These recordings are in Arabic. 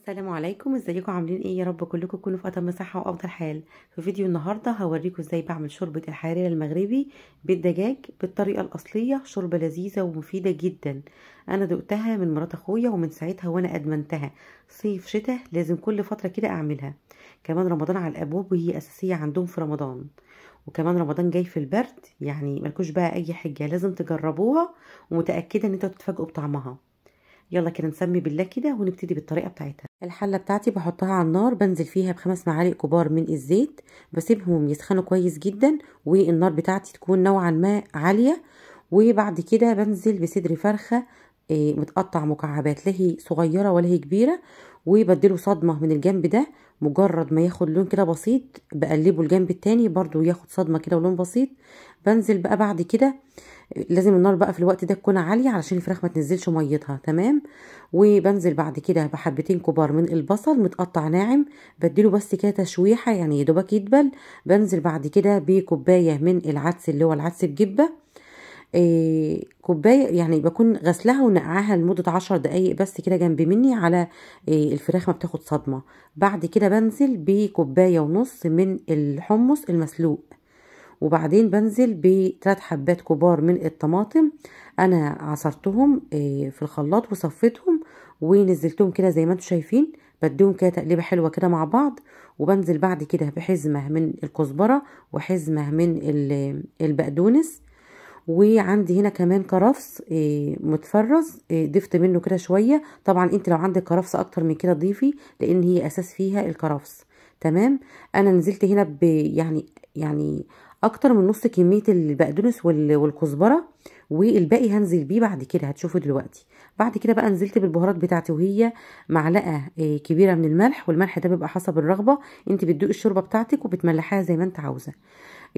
السلام عليكم، ازيكم عاملين ايه؟ يا رب كلكم تكونوا في اتم صحه وافضل حال. في فيديو النهارده هوريكم ازاي بعمل شوربه الحريره المغربي بالدجاج بالطريقه الاصليه. شوربه لذيذه ومفيده جدا. انا دقتها من مرات اخويا ومن ساعتها وانا ادمنتها. صيف شتاء لازم كل فتره كده اعملها. كمان رمضان على الابواب وهي اساسيه عندهم في رمضان. وكمان رمضان جاي في البرد، يعني ملكوش بقى اي حجه، لازم تجربوها ومتاكده ان انتوا تتفاجئوا بطعمها. يلا كده نسمي بالله كده ونبتدي بالطريقه بتاعتها. الحله بتاعتي بحطها على النار، بنزل فيها ب5 معالق كبار من الزيت، بسيبهم يسخنوا كويس جدا والنار بتاعتي تكون نوعا ما عاليه. وبعد كده بنزل بصدر فرخه متقطع مكعبات، لا هي صغيره ولا هي كبيره، وبديله صدمه من الجنب ده. مجرد ما ياخد لون كده بسيط بقلبه الجنب التاني برضو ياخد صدمه كده ولون بسيط. بنزل بقى بعد كده، لازم النار بقى في الوقت ده تكون عاليه علشان الفراخ ما تنزلش ميتها. تمام. وبنزل بعد كده بحبتين كبار من البصل متقطع ناعم، بديله بس كده تشويحه يعني يدوبك يدبل. بنزل بعد كده بكوبايه من العدس اللي هو العدس بجبه، كوبايه يعني بكون غسلها ونقعها لمده 10 دقايق بس كده جنب مني على الفراخ ما بتاخد صدمه. بعد كده بنزل بكوبايه ونص من الحمص المسلوق، وبعدين بنزل ب3 حبات كبار من الطماطم. انا عصرتهم في الخلاط وصفيتهم ونزلتهم كده زي ما انتم شايفين، بديهم كده تقليبه حلوه كده مع بعض. وبنزل بعد كده بحزمه من الكزبره وحزمه من البقدونس. وعندي هنا كمان كرفس متفرز، ضفت منه كده شويه. طبعا انت لو عندك كرفس اكتر من كده ضيفي، لان هي اساس فيها الكرفس. تمام. انا نزلت هنا يعني اكتر من نص كميه البقدونس والكزبره، والباقي هنزل بيه بعد كده هتشوفوا دلوقتي. بعد كده بقى نزلت بالبهارات بتاعتي، وهي معلقه كبيره من الملح، والملح ده بيبقى حسب الرغبه، انت بتدوقي الشوربه بتاعتك وبتملحيها زي ما انت عاوزه.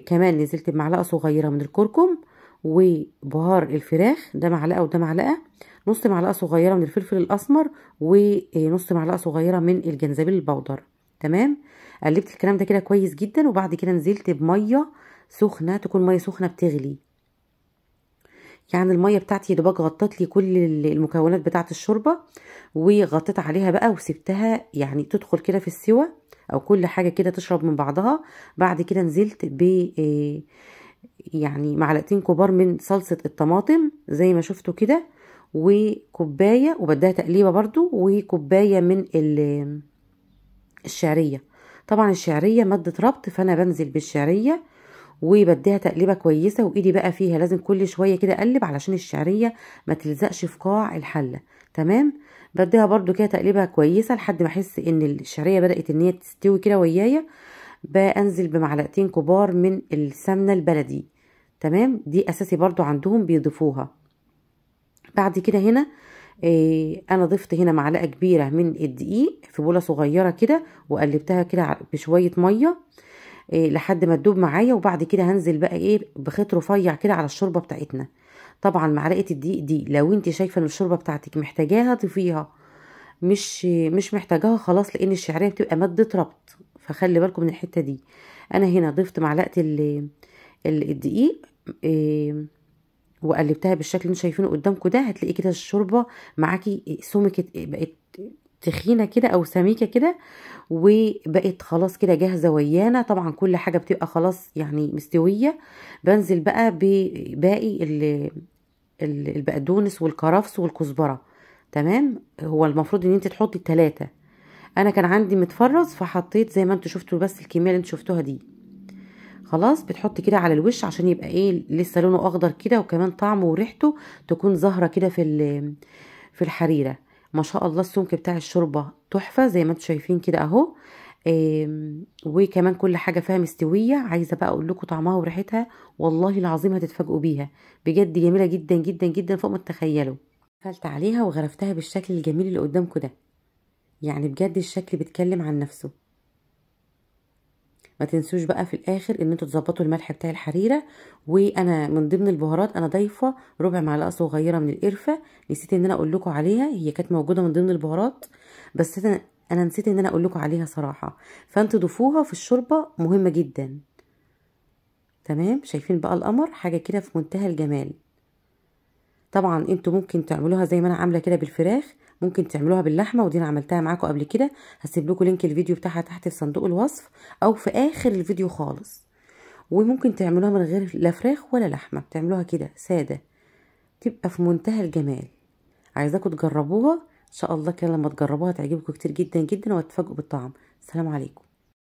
كمان نزلت بمعلقه صغيره من الكركم، وبهار الفراخ ده معلقه وده معلقه، نص معلقه صغيره من الفلفل الاسمر، ونص معلقه صغيره من الجنزبيل البودر. تمام. قلبت الكلام ده كده كويس جدا، وبعد كده نزلت بميه سخنه، تكون ميه سخنه بتغلي. يعني الميه بتاعتي يا دوبك غطت لي كل المكونات بتاعه الشوربه، وغطيت عليها بقى وسبتها يعني تدخل كده في السوى، او كل حاجه كده تشرب من بعضها. بعد كده نزلت ب يعني معلقتين كبار من صلصه الطماطم زي ما شفتوا كده، وكوبايه وبديها تقليبه برضو، وكوبايه من الشعريه. طبعا الشعريه ماده ربط، فانا بنزل بالشعريه وبديها تقليبه كويسه، وايدي بقى فيها لازم كل شويه كده اقلب علشان الشعريه ما تلزقش في قاع الحله. تمام. بديها برضو كده تقليبه كويسه لحد ما احس ان الشعريه بدات ان هي تستوي كده ويايا. بنزل بمعلقتين كبار من السمنه البلدي. تمام. دي اساسي برضو عندهم بيضيفوها. بعد كده هنا انا ضفت هنا معلقه كبيره من الدقيق في بوله صغيره كده، وقلبتها كده بشويه ميه لحد ما تدوب معايا. وبعد كده هنزل بقى بخيط رفيع كده على الشوربه بتاعتنا. طبعا معلقه الدقيق دي لو انت شايفه ان الشوربه بتاعتك محتاجاها ضيفيها، مش محتاجاها خلاص، لان الشعريه بتبقى ماده ربط، فخلي بالكم من الحته دي. انا هنا ضفت معلقه الدقيق وقلبتها بالشكل اللي انتوا شايفينه قدامكم ده. هتلاقي كده الشوربه معاكي سمكه بقت تخينه كده او سميكه كده، وبقت خلاص كده جاهزه ويانا. طبعا كل حاجه بتبقى خلاص يعني مستويه. بنزل بقى بباقي البقدونس والكرفس والكزبره. تمام. هو المفروض ان انت تحطي ال3، انا كان عندي متفرز فحطيت زي ما انتوا شفتوا بس الكميه اللي انتوا شفتوها دي. خلاص بتحط كده على الوش عشان يبقى لسه لونه اخضر كده، وكمان طعمه وريحته تكون ظاهره كده في الحريره. ما شاء الله السمك بتاع الشوربه تحفه زي ما انتم شايفين كده اهو. وكمان كل حاجه فيها مستويه. عايزه بقى اقول لكم طعمها وريحتها والله العظيم هتتفاجئوا بيها، بجد جميله جدا جدا جدا فوق ما تتخيلوا. قفلت عليها وغرفتها بالشكل الجميل اللي قدامكم ده، يعني بجد الشكل بيتكلم عن نفسه. ما تنسوش بقى في الاخر ان انتوا تظبطوا الملح بتاع الحريره. وانا من ضمن البهارات انا ضايفه ربع معلقه صغيره من القرفه، نسيت ان انا اقول لكم عليها، هي كانت موجوده من ضمن البهارات بس انا نسيت ان انا اقول لكم عليها صراحه، فانتوا ضيفوها في الشوربه مهمه جدا. تمام. شايفين بقى القمر حاجه كده في منتهى الجمال. طبعا انتوا ممكن تعملوها زي ما انا عامله كده بالفراخ، ممكن تعملوها باللحمه، ودي انا عملتها معاكم قبل كده، هسيب لكم لينك الفيديو بتاعها تحت في صندوق الوصف او في اخر الفيديو خالص. وممكن تعملوها من غير لا فراخ ولا لحمه، بتعملوها كده ساده، تبقى في منتهى الجمال. عايزاكم تجربوها ان شاء الله كده، لما تجربوها تعجبكم كتير جدا جدا وهتتفاجئوا بالطعم. السلام عليكم.